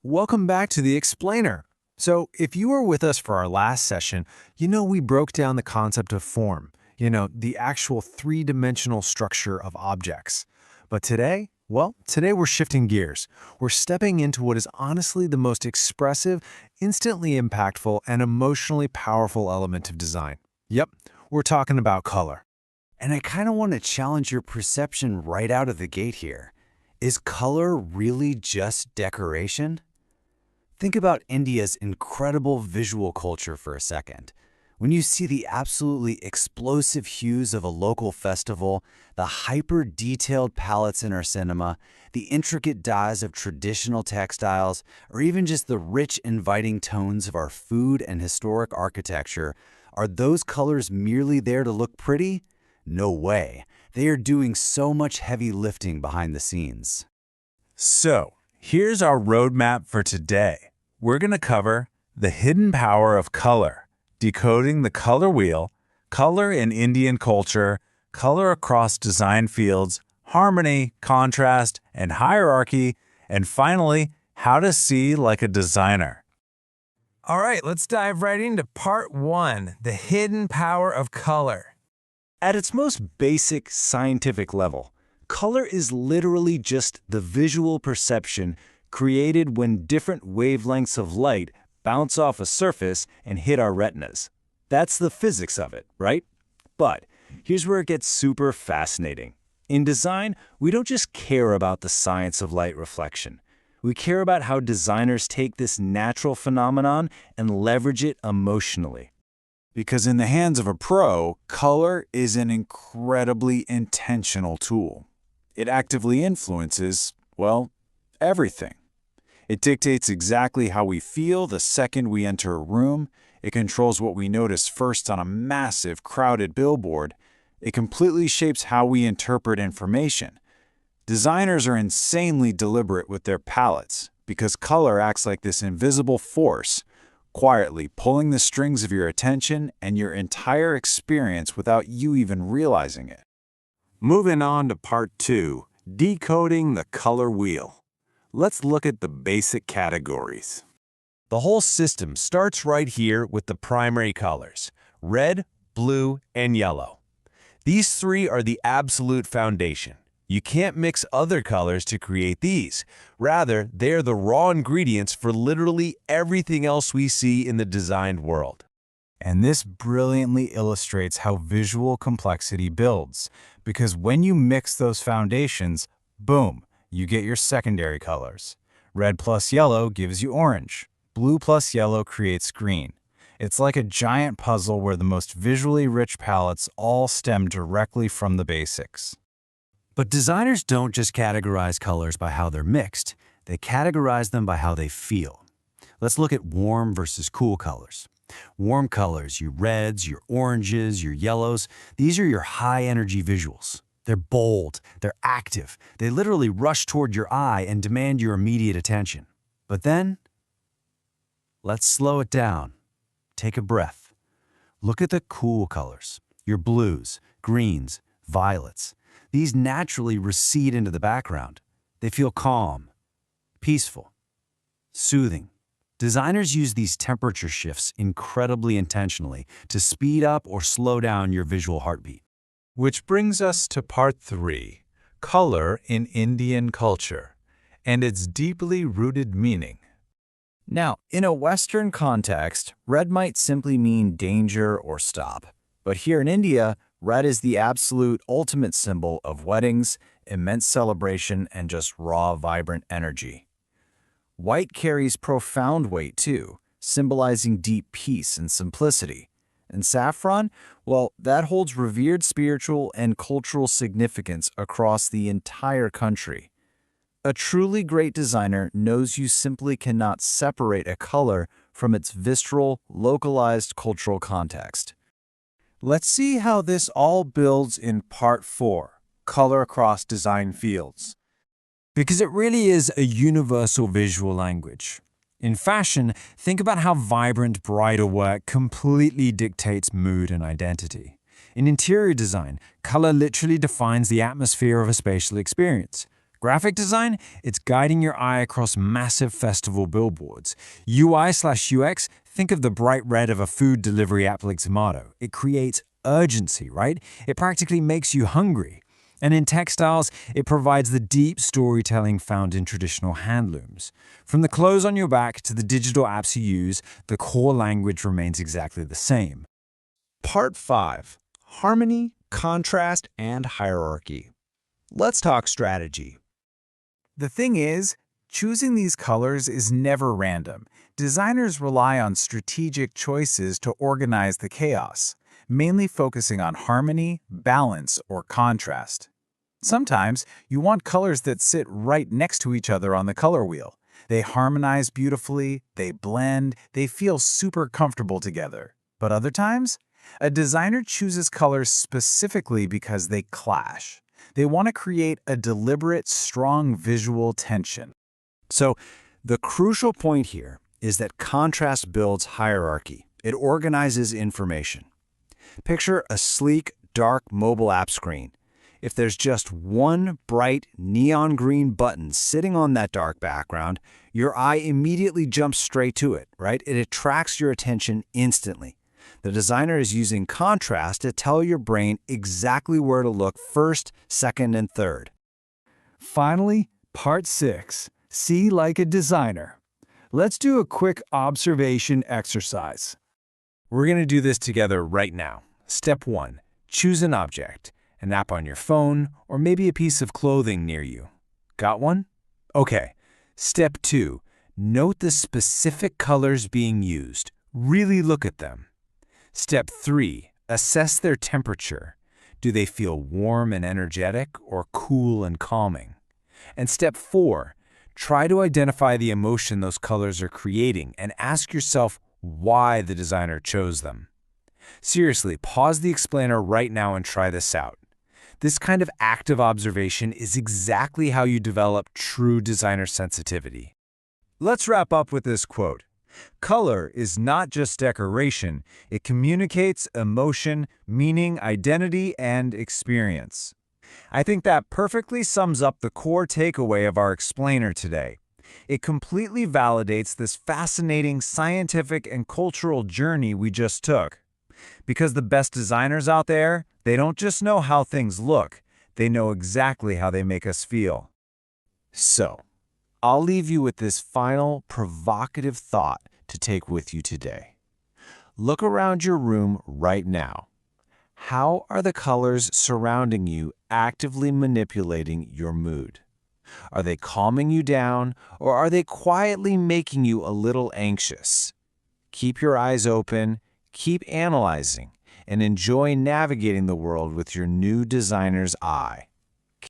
Welcome back to the Explainer. So, if you were with us for our last session, we broke down the concept of form, the actual three-dimensional structure of objects. But today, today we're shifting gears. We're stepping into what is honestly the most expressive, instantly impactful, and emotionally powerful element of design. Yep, we're talking about color. And I kind of want to challenge your perception right out of the gate here. Is color really just decoration? Think about India's incredible visual culture for a second. When you see the absolutely explosive hues of a local festival, the hyper-detailed palettes in our cinema, the intricate dyes of traditional textiles, or even just the rich, inviting tones of our food and historic architecture, are those colors merely there to look pretty? No way. They are doing so much heavy lifting behind the scenes. So, here's our roadmap for today. We're going to cover the hidden power of color, decoding the color wheel, color in Indian culture, color across design fields, harmony, contrast, and hierarchy, and finally, how to see like a designer. All right, let's dive right into part one, the hidden power of color. At its most basic scientific level, color is literally just the visual perception created when different wavelengths of light bounce off a surface and hit our retinas. That's the physics of it, right? But here's where it gets super fascinating. In design, we don't just care about the science of light reflection. We care about how designers take this natural phenomenon and leverage it emotionally. Because in the hands of a pro, color is an incredibly intentional tool. It actively influences, everything. It dictates exactly how we feel the second we enter a room. It controls what we notice first on a massive, crowded billboard. It completely shapes how we interpret information. Designers are insanely deliberate with their palettes because color acts like this invisible force, quietly pulling the strings of your attention and your entire experience without you even realizing it. Moving on to part two, decoding the color wheel. Let's look at the basic categories. The whole system starts right here with the primary colors, red, blue, and yellow. These three are the absolute foundation. You can't mix other colors to create these. Rather, they're the raw ingredients for literally everything else we see in the designed world. And this brilliantly illustrates how visual complexity builds, because when you mix those foundations, boom, you get your secondary colors. Red plus yellow gives you orange. Blue plus yellow creates green. It's like a giant puzzle where the most visually rich palettes all stem directly from the basics. But designers don't just categorize colors by how they're mixed. They categorize them by how they feel. Let's look at warm versus cool colors. Warm colors, your reds, your oranges, your yellows, these are your high-energy visuals. They're bold, they're active, they literally rush toward your eye and demand your immediate attention. But then, let's slow it down. Take a breath. Look at the cool colors, your blues, greens, violets. These naturally recede into the background. They feel calm, peaceful, soothing. Designers use these temperature shifts incredibly intentionally to speed up or slow down your visual heartbeat. Which brings us to part three, color in Indian culture, and its deeply rooted meaning. Now, in a Western context, red might simply mean danger or stop. But here in India, red is the absolute ultimate symbol of weddings, immense celebration, and just raw, vibrant energy. White carries profound weight too, symbolizing deep peace and simplicity. And saffron, that holds revered spiritual and cultural significance across the entire country. A truly great designer knows you simply cannot separate a color from its visceral, localized cultural context. Let's see how this all builds in part four, color across design fields. Because it really is a universal visual language. In fashion, think about how vibrant bridal work completely dictates mood and identity. In interior design, color literally defines the atmosphere of a spatial experience. Graphic design, it's guiding your eye across massive festival billboards. UI/UX, think of the bright red of a food delivery app like Zomato. It creates urgency, right? It practically makes you hungry. And in textiles, it provides the deep storytelling found in traditional handlooms. From the clothes on your back to the digital apps you use, the core language remains exactly the same. Part 5. Harmony, Contrast, and Hierarchy. Let's talk strategy. The thing is, choosing these colors is never random. Designers rely on strategic choices to organize the chaos, mainly focusing on harmony, balance, or contrast. Sometimes you want colors that sit right next to each other on the color wheel. They harmonize beautifully, they blend, they feel super comfortable together. But other times, a designer chooses colors specifically because they clash. They want to create a deliberate, strong visual tension. So, the crucial point here is that contrast builds hierarchy. It organizes information. Picture a sleek, dark mobile app screen. If there's just one bright neon green button sitting on that dark background, your eye immediately jumps straight to it, right? It attracts your attention instantly. The designer is using contrast to tell your brain exactly where to look first, second, and third. Finally, part 6. See like a designer. Let's do a quick observation exercise. We're going to do this together right now. Step 1. Choose an object, an app on your phone, or maybe a piece of clothing near you. Got one? Okay. Step 2. Note the specific colors being used. Really look at them. Step 3. Assess their temperature. Do they feel warm and energetic or cool and calming? And step 4. Try to identify the emotion those colors are creating and ask yourself why the designer chose them. Seriously, pause the explainer right now and try this out. This kind of active observation is exactly how you develop true designer sensitivity. Let's wrap up with this quote. Color is not just decoration, it communicates emotion, meaning, identity, and experience. I think that perfectly sums up the core takeaway of our explainer today. It completely validates this fascinating scientific and cultural journey we just took. Because the best designers out there, they don't just know how things look, they know exactly how they make us feel. So, I'll leave you with this final provocative thought to take with you today. Look around your room right now. How are the colors surrounding you actively manipulating your mood? Are they calming you down, or are they quietly making you a little anxious? Keep your eyes open, keep analyzing, and enjoy navigating the world with your new designer's eye.